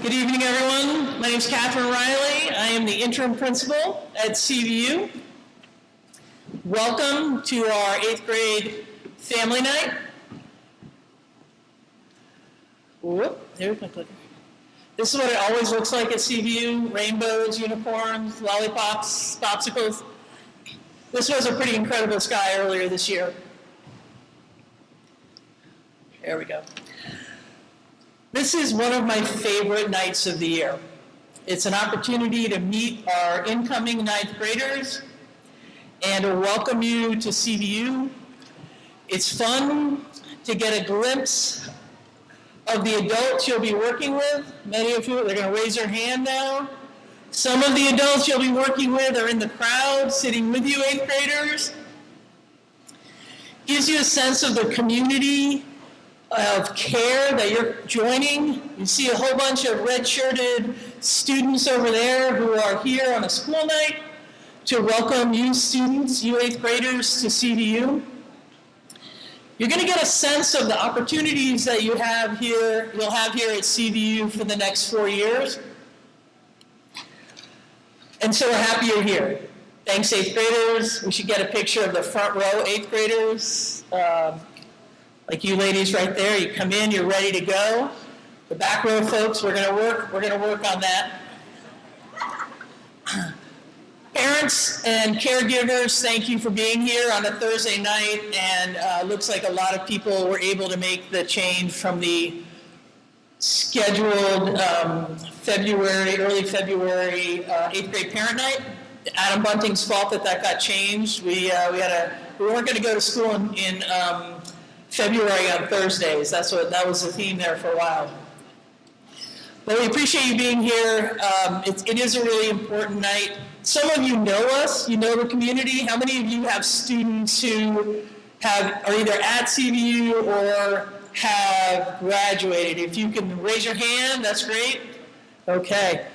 Good evening, everyone. My name is Catherine Riley. I am the interim principal at CVU. Welcome to our 8th grade family night. Whoop, there's my clicker. This is what it always looks like at CVU: rainbows, unicorns, lollipops, popsicles. This was a pretty incredible sky earlier this year. There we go. This is one of my favorite nights of the year. It's an opportunity to meet our incoming 9th graders and to welcome you to CVU. It's fun to get a glimpse of the adults you'll be working with. Many of you, they're going to raise their hand now. Some of the adults you'll be working with are in the crowd, sitting with you, 8th graders. Gives you a sense of the community of care that you're joining. You see a whole bunch of red-shirted students over there who are here on a school night to welcome you students, you 8th graders, to CVU. You're going to get a sense of the opportunities that you'll have here at CVU for the next 4 years. And so we're happy you're here. Thanks, 8th graders. We should get a picture of the front row 8th graders. Like you ladies right there, you come in, you're ready to go. The back row folks, we're gonna work on that. Parents and caregivers, thank you for being here on a Thursday night, and looks like a lot of people were able to make the change from the scheduled early February 8th grade parent night. Adam Bunting's fault that got changed. We weren't gonna go to school in February on Thursdays. That was the theme there for a while. But we appreciate you being here. It is a really important night. Some of you know us, you know the community. How many of you have students who are either at CVU or have graduated? If you can raise your hand, that's great. Okay.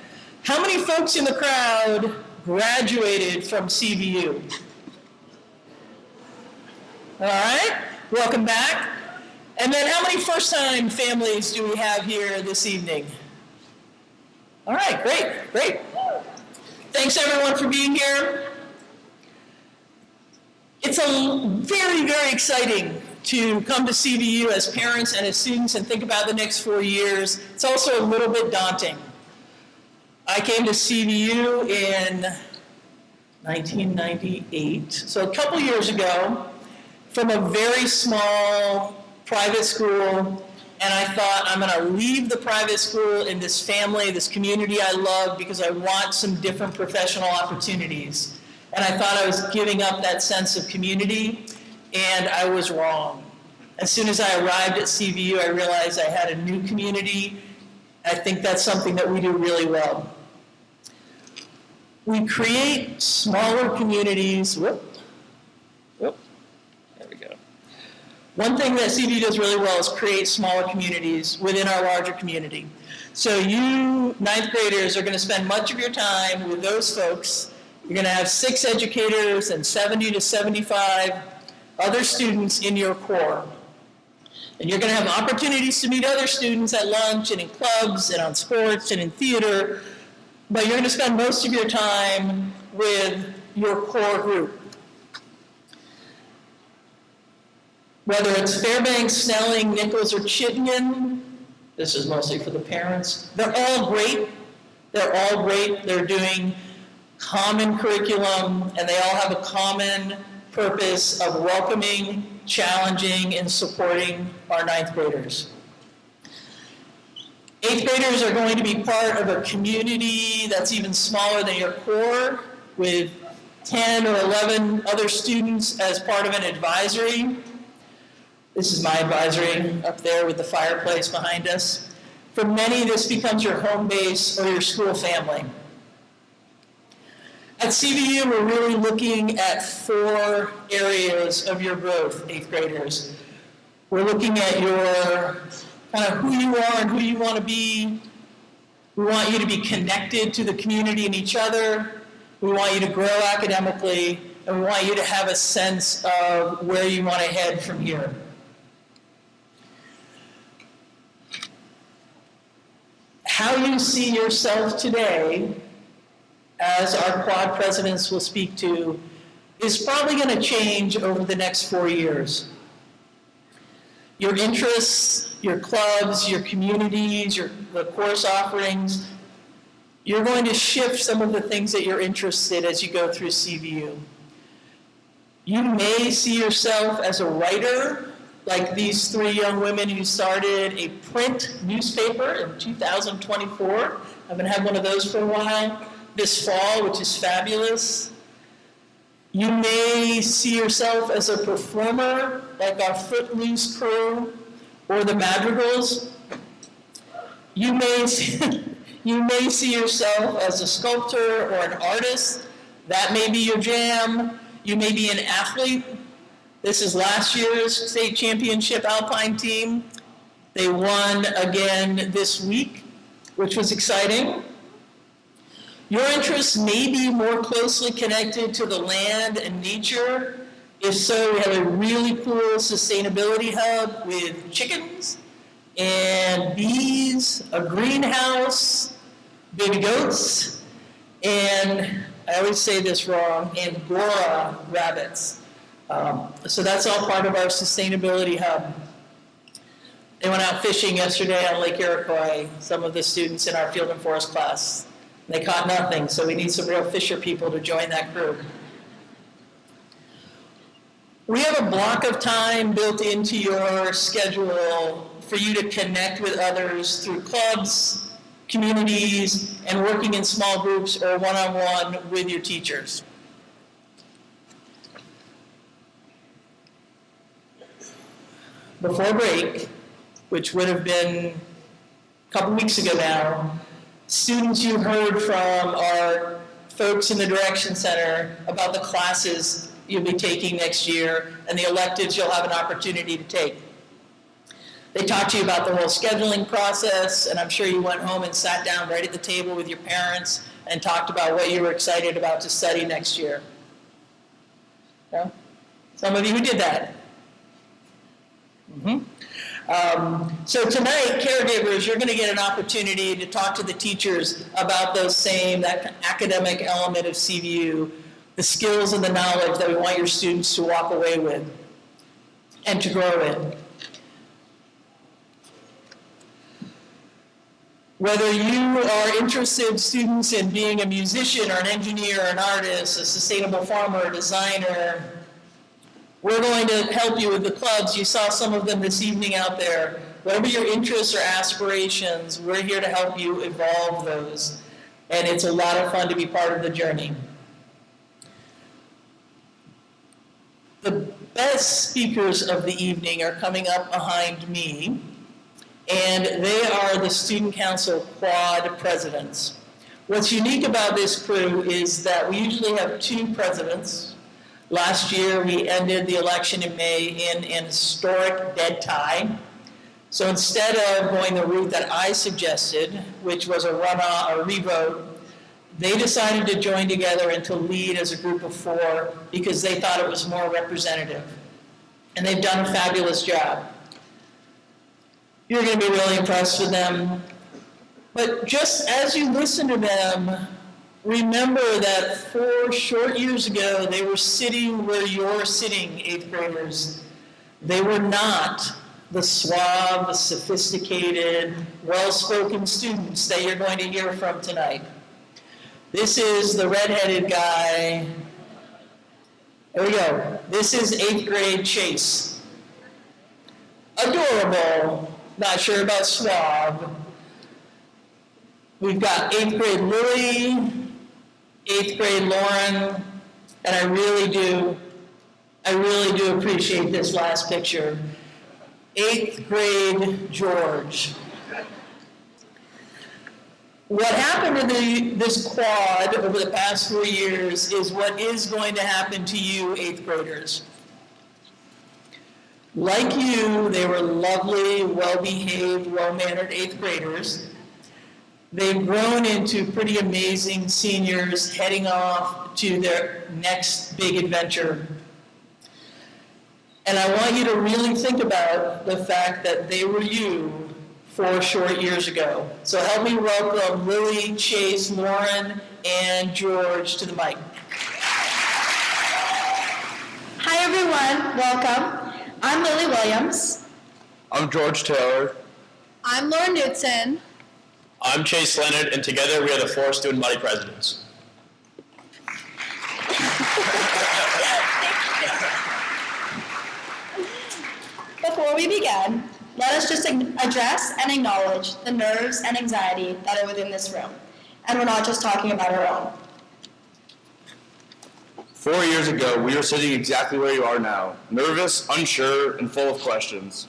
How many folks in the crowd graduated from CVU? All right. Welcome back. And then how many first-time families do we have here this evening? All right, great. Thanks everyone for being here. It's very, very exciting to come to CVU as parents and as students and think about the next 4 years. It's also a little bit daunting. I came to CVU in 1998, so a couple years ago, from a very small private school, and I thought, I'm going to leave the private school in this family, this community I love, because I want some different professional opportunities. And I thought I was giving up that sense of community, and I was wrong. As soon as I arrived at CVU, I realized I had a new community. I think that's something that we do really well. We create smaller communities. One thing that CVU does really well is create smaller communities within our larger community. So you 9th graders are going to spend much of your time with those folks. You're going to have 6 educators and 70 to 75 other students in your core. And you're going to have opportunities to meet other students at lunch and in clubs and on sports and in theater, but you're going to spend most of your time with your core group. Whether it's Fairbanks, Snelling, Nichols, or Chittenden, this is mostly for the parents, they're all great. They're doing common curriculum, and they all have a common purpose of welcoming, challenging, and supporting our 9th graders. 8th graders are going to be part of a community that's even smaller than your core, with 10 or 11 other students as part of an advisory. This is my advisory up there with the fireplace behind us. For many, this becomes your home base or your school family. At CVU, we're really looking at 4 areas of your growth, 8th graders. We're looking at your kind of who you are and who you want to be. We want you to be connected to the community and each other. We want you to grow academically, and we want you to have a sense of where you want to head from here. how you see yourself today, as our quad presidents will speak to, is probably going to change over the next 4 years. Your interests, your clubs, your communities, the course offerings, you're going to shift some of the things that you're interested as you go through CVU. You may see yourself as a writer, like these 3 young women who started a print newspaper in 2024. I haven't had one of those for a while. This fall, which is fabulous. You may see yourself as a performer, like our Footloose crew or the Madrigals. You may see yourself as a sculptor or an artist. That may be your jam. You may be an athlete. This is last year's state championship alpine team. They won again this week, which was exciting. Your interests may be more closely connected to the land and nature. If so, we have a really cool sustainability hub with chickens and bees, a greenhouse, baby goats, and I always say this wrong, Angora rabbits. So that's all part of our sustainability hub. They went out fishing yesterday on Lake Iroquois, some of the students in our field and forest class. They caught nothing, so we need some real fisher people to join that group. We have a block of time built into your schedule for you to connect with others through clubs, communities, and working in small groups or one-on-one with your teachers. Before break, which would have been a couple weeks ago now, students, you heard from our folks in the Direction Center about the classes you'll be taking next year and the electives you'll have an opportunity to take. They talked to you about the whole scheduling process, and I'm sure you went home and sat down right at the table with your parents and talked about what you were excited about to study next year. No? Some of you who did that. So tonight, caregivers, you're going to get an opportunity to talk to the teachers about that academic element of CVU, the skills and the knowledge that we want your students to walk away with and to grow in. Whether you are interested, students, in being a musician or an engineer, or an artist, a sustainable farmer, a designer, we're going to help you with the clubs. You saw some of them this evening out there. Whatever your interests or aspirations, we're here to help you evolve those. And it's a lot of fun to be part of the journey. The best speakers of the evening are coming up behind me, and they are the Student Council Quad presidents. What's unique about this crew is that we usually have 2 presidents. Last year, we ended the election in May in an historic dead tie. So instead of going the route that I suggested, which was a runoff, a revote, they decided to join together and to lead as a group of 4 because they thought it was more representative. And they've done a fabulous job. You're going to be really impressed with them. But just as you listen to them, remember that 4 short years ago, they were sitting where you're sitting, 8th graders. They were not the suave, sophisticated, well-spoken students that you're going to hear from tonight. This is the redheaded guy. There we go. This is 8th grade Chase. Adorable. Not sure about suave. We've got 8th grade Lily, 8th grade Lauren, and I really do appreciate this last picture. 8th grade George. What happened to this quad over the past 4 years is what is going to happen to you, 8th graders. Like you, they were lovely, well-behaved, well-mannered 8th graders. They've grown into pretty amazing seniors heading off to their next big adventure. And I want you to really think about the fact that they were you 4 short years ago. So help me welcome Lily, Chase, Lauren, and George to the mic. Hi everyone, welcome. I'm Lily Williams. I'm George Taylor. I'm Lauren Knudsen. I'm Chase Leonard, and together we are the 4 student body presidents. Before we begin, let us just address and acknowledge the nerves and anxiety that are within this room. And we're not just talking about our own. 4 years ago, we were sitting exactly where you are now, nervous, unsure, and full of questions.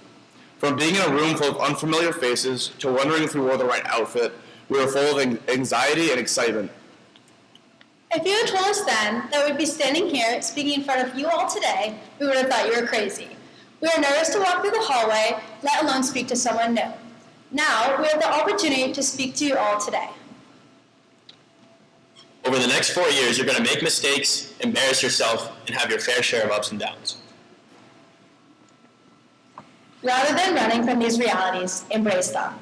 From being in a room full of unfamiliar faces to wondering if we wore the right outfit, we were full of anxiety and excitement. If you had told us then that we'd be standing here speaking in front of you all today, we would have thought you were crazy. We are nervous to walk through the hallway, let alone speak to someone new. Now, we have the opportunity to speak to you all today. Over the next 4 years, you're going to make mistakes, embarrass yourself, and have your fair share of ups and downs. Rather than running from these realities, embrace them.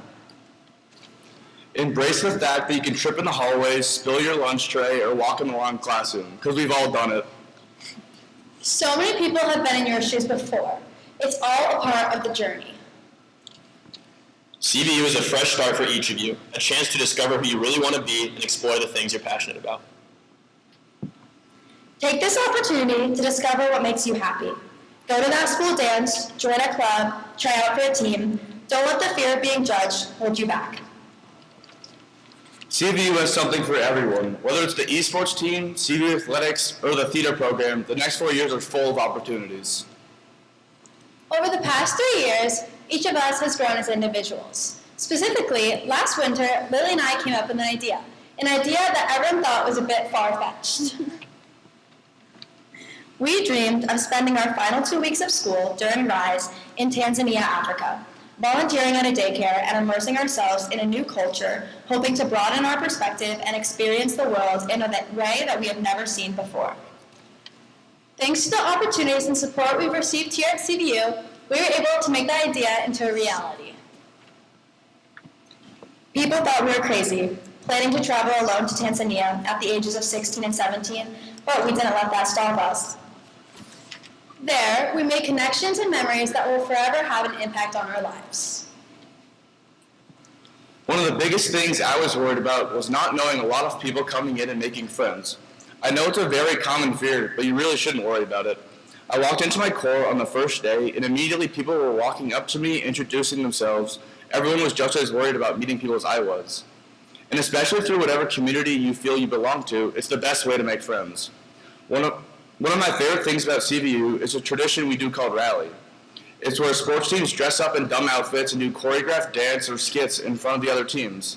Embrace the fact that you can trip in the hallways, spill your lunch tray, or walk in the wrong classroom, because we've all done it. So many people have been in your shoes before. It's all a part of the journey. CVU is a fresh start for each of you, a chance to discover who you really want to be and explore the things you're passionate about. Take this opportunity to discover what makes you happy. Go to that school dance, join a club, try out for a team. Don't let the fear of being judged hold you back. CVU has something for everyone. Whether it's the esports team, CVU athletics, or the theater program, the next 4 years are full of opportunities. Over the past 3 years, each of us has grown as individuals. Specifically, last winter, Lily and I came up with an idea that everyone thought was a bit far-fetched. We dreamed of spending our final 2 weeks of school during RISE in Tanzania, Africa, volunteering at a daycare and immersing ourselves in a new culture, hoping to broaden our perspective and experience the world in a way that we have never seen before. Thanks to the opportunities and support we've received here at CVU, we were able to make that idea into a reality. People thought we were crazy, planning to travel alone to Tanzania at the ages of 16 and 17, but we didn't let that stop us. There, we made connections and memories that will forever have an impact on our lives. One of the biggest things I was worried about was not knowing a lot of people coming in and making friends. I know it's a very common fear, but you really shouldn't worry about it. I walked into my core on the first day, and immediately people were walking up to me, introducing themselves. Everyone was just as worried about meeting people as I was. And especially through whatever community you feel you belong to, it's the best way to make friends. One of my favorite things about CVU is a tradition we do called Rally. It's where sports teams dress up in dumb outfits and do choreographed dance or skits in front of the other teams.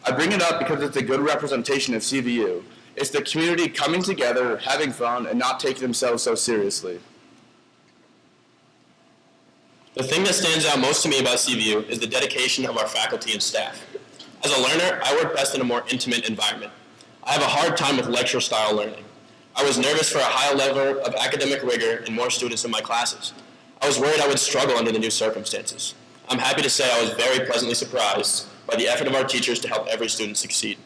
I bring it up because it's a good representation of CVU. It's the community coming together, having fun, and not taking themselves so seriously. The thing that stands out most to me about CVU is the dedication of our faculty and staff. As a learner, I work best in a more intimate environment. I have a hard time with lecture-style learning. I was nervous for a high level of academic rigor and more students in my classes. I was worried I would struggle under the new circumstances. I'm happy to say I was very pleasantly surprised by the effort of our teachers to help every student succeed.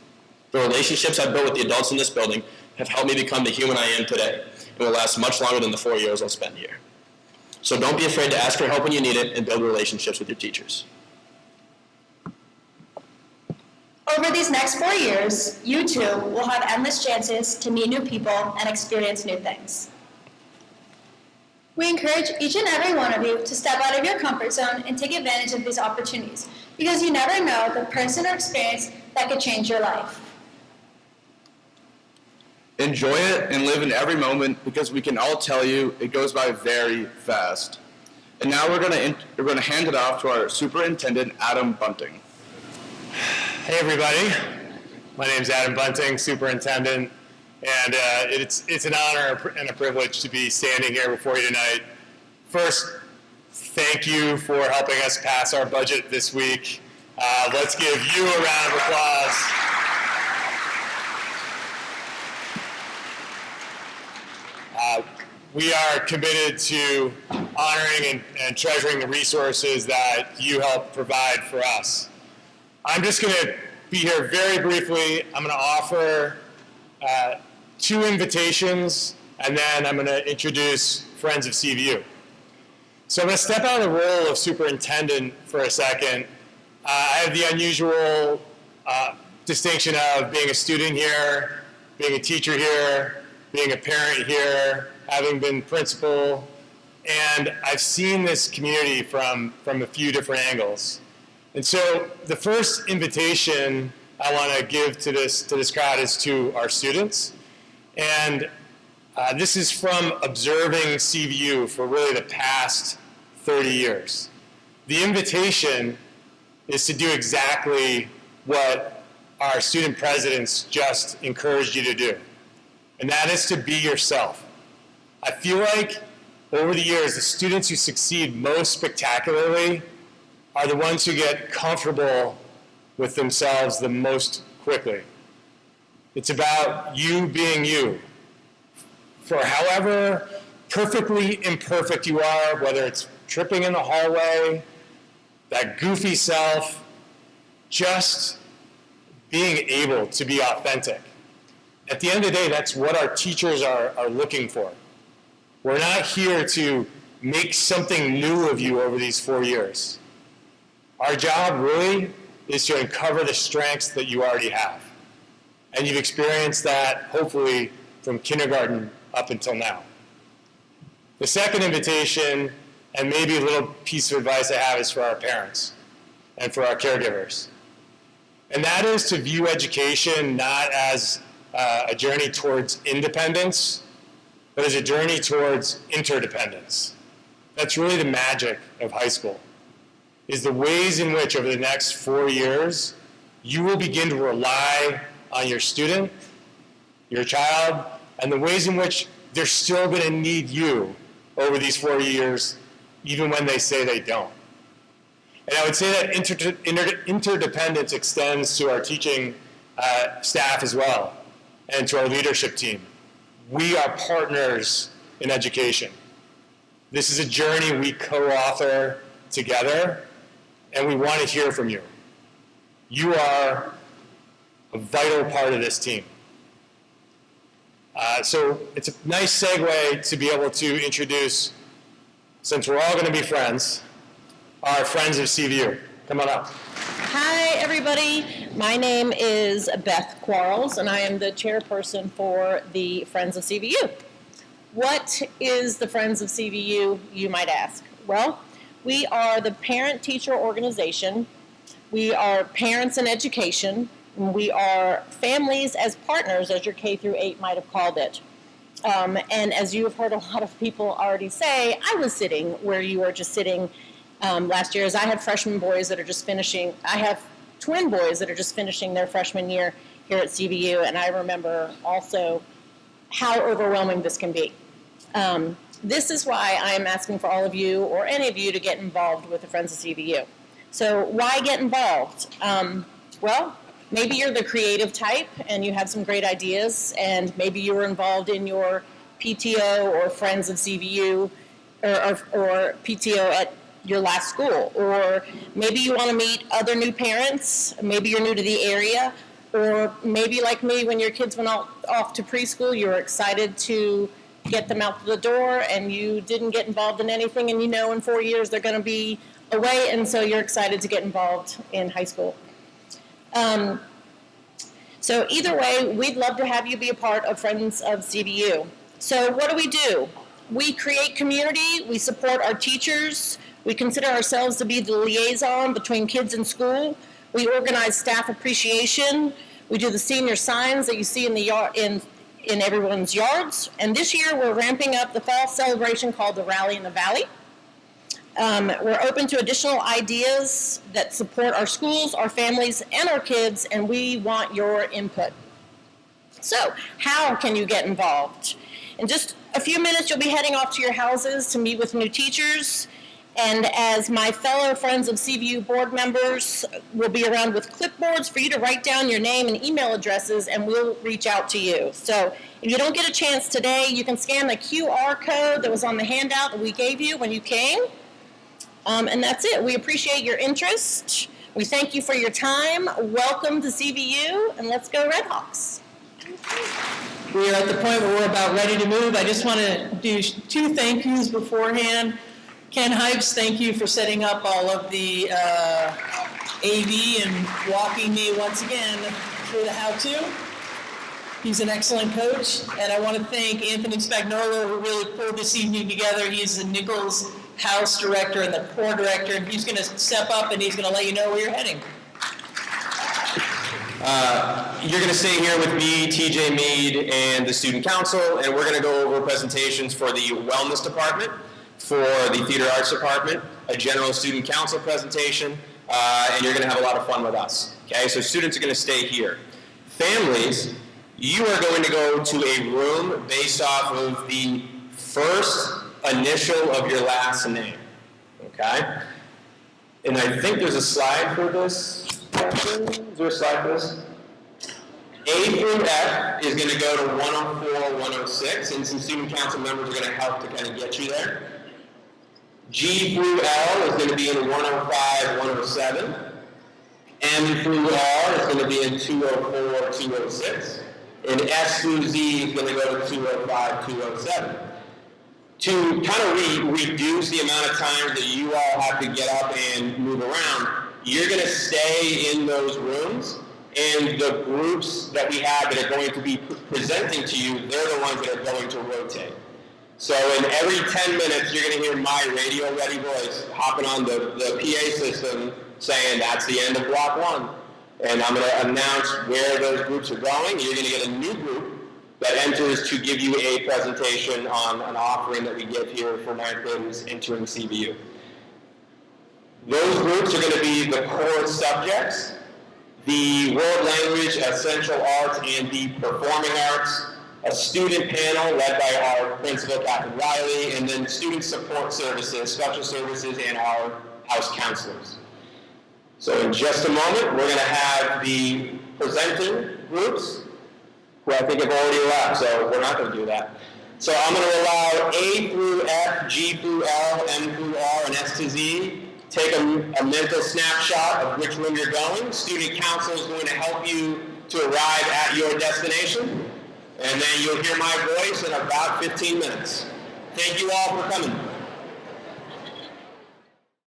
The relationships I've built with the adults in this building have helped me become the human I am today and will last much longer than the 4 years I'll spend here. So don't be afraid to ask for help when you need it and build relationships with your teachers. Over these next 4 years, you too will have endless chances to meet new people and experience new things. We encourage each and every one of you to step out of your comfort zone and take advantage of these opportunities, because you never know the person or experience that could change your life. Enjoy it and live in every moment, because we can all tell you it goes by very fast. And now we're going to hand it off to our superintendent, Adam Bunting. Hey everybody, my name is Adam Bunting, superintendent, and it's an honor and a privilege to be standing here before you tonight. First, thank you for helping us pass our budget this week. Let's give you a round of applause. We are committed to honoring and treasuring the resources that you help provide for us. I'm just going to be here very briefly. I'm going to offer 2 invitations, and then I'm going to introduce Friends of CVU. So I'm going to step out of the role of superintendent for a second. I have the unusual distinction of being a student here, being a teacher here, being a parent here, having been principal, and I've seen this community from a few different angles. And so the first invitation I want to give to this crowd is to our students. And this is from observing CVU for really the past 30 years. The invitation is to do exactly what our student presidents just encouraged you to do. And that is to be yourself. I feel like over the years, the students who succeed most spectacularly are the ones who get comfortable with themselves the most quickly. It's about you being you. For however perfectly imperfect you are, whether it's tripping in the hallway, that goofy self, just being able to be authentic. At the end of the day, that's what our teachers are looking for. We're not here to make something new of you over these 4 years. Our job really is to uncover the strengths that you already have. And you've experienced that, hopefully, from kindergarten up until now. The second invitation, and maybe a little piece of advice I have, is for our parents and for our caregivers. And that is to view education not as a journey towards independence, but as a journey towards interdependence. That's really the magic of high school, is the ways in which over the next 4 years, you will begin to rely on your student, your child, and the ways in which they're still going to need you over these 4 years, even when they say they don't. And I would say that interdependence extends to our teaching staff as well, and to our leadership team. We are partners in education. This is a journey we co-author together, and we want to hear from you. You are a vital part of this team. So it's a nice segue to be able to introduce, since we're all going to be friends, our Friends of CVU. Come on up. Hi, everybody. My name is Beth Quarles, and I am the chairperson for the Friends of CVU. What is the Friends of CVU, you might ask? Well, we are the parent-teacher organization. We are parents in education. We are families as partners, as your K through 8 might have called it. And as you have heard a lot of people already say, I was sitting where you were just sitting last year, as I have freshman boys that are just finishing. I have twin boys that are just finishing their freshman year here at CVU, and I remember also how overwhelming this can be. This is why I am asking for all of you, or any of you, to get involved with the Friends of CVU. So why get involved? Well, maybe you're the creative type and you have some great ideas, and maybe you were involved in your PTO or Friends of CVU or PTO at your last school, or maybe you want to meet other new parents, maybe you're new to the area, or maybe like me, when your kids went off to preschool, you were excited to get them out the door and you didn't get involved in anything, and you know in 4 years they're going to be away, and so you're excited to get involved in high school. So either way, we'd love to have you be a part of Friends of CVU. So what do? We create community, we support our teachers, we consider ourselves to be the liaison between kids and school, we organize staff appreciation, we do the senior signs that you see in the yard, in everyone's yards, and this year we're ramping up the fall celebration called the Rally in the Valley. We're open to additional ideas that support our schools, our families, and our kids, and we want your input. So, how can you get involved? In just a few minutes, you'll be heading off to your houses to meet with new teachers, And as my fellow Friends of CVU board members will be around with clipboards for you to write down your name and email addresses, and we'll reach out to you. So if you don't get a chance today, you can scan the QR code that was on the handout that we gave you when you came. And that's it. We appreciate your interest. We thank you for your time. Welcome to CVU, and let's go Redhawks. We are at the point where we're about ready to move. I just want to do 2 thank yous beforehand. Ken Hypes, thank you for setting up all of the AV and walking me once again through the how-to. He's an excellent coach. And I want to thank Anthony Spagnola, who really pulled this evening together. He's the Nichols House Director and the Core Director, and he's going to step up and he's going to let you know where you're heading. You're going to stay here with me, TJ Mead, and the Student Council, and we're going to go over presentations for the Wellness Department, for the Theater Arts Department, a General Student Council presentation, and you're going to have a lot of fun with us. Okay, so students are going to stay here. Families, you are going to go to a room based off of the first initial of your last name. Okay? And I think there's a slide for this. Is there a slide for this? A through F is going to go to 104, 106, and some student council members are going to help to kind of get you there. G through L is going to be in 105, 107. M through R is going to be in 204, 206. And S through Z is going to go to 205, 207. To kind of reduce the amount of time that you all have to get up and move around, you're going to stay in those rooms, and the groups that we have that are going to be presenting to you, they're the ones that are going to rotate. So in every 10 minutes, you're going to hear my radio-ready voice hopping on the PA system saying, that's the end of block 1. And I'm going to announce where those groups are going. You're going to get a new group that enters to give you a presentation on an offering that we give here for ninth graders entering CVU. Those groups are going to be the core subjects, the world language, essential arts, and the performing arts, a student panel led by our principal, Catherine Riley, and then student support services, special services, and our house counselors. So in just a moment, we're going to have the presenting groups, who I think have already left, so we're not going to do that. So I'm going to allow A through F, G through L, M through R, and S to Z. Take a mental snapshot of which room you're going. Student council is going to help you to arrive at your destination. And then you'll hear my voice in about 15 minutes. Thank you all for coming.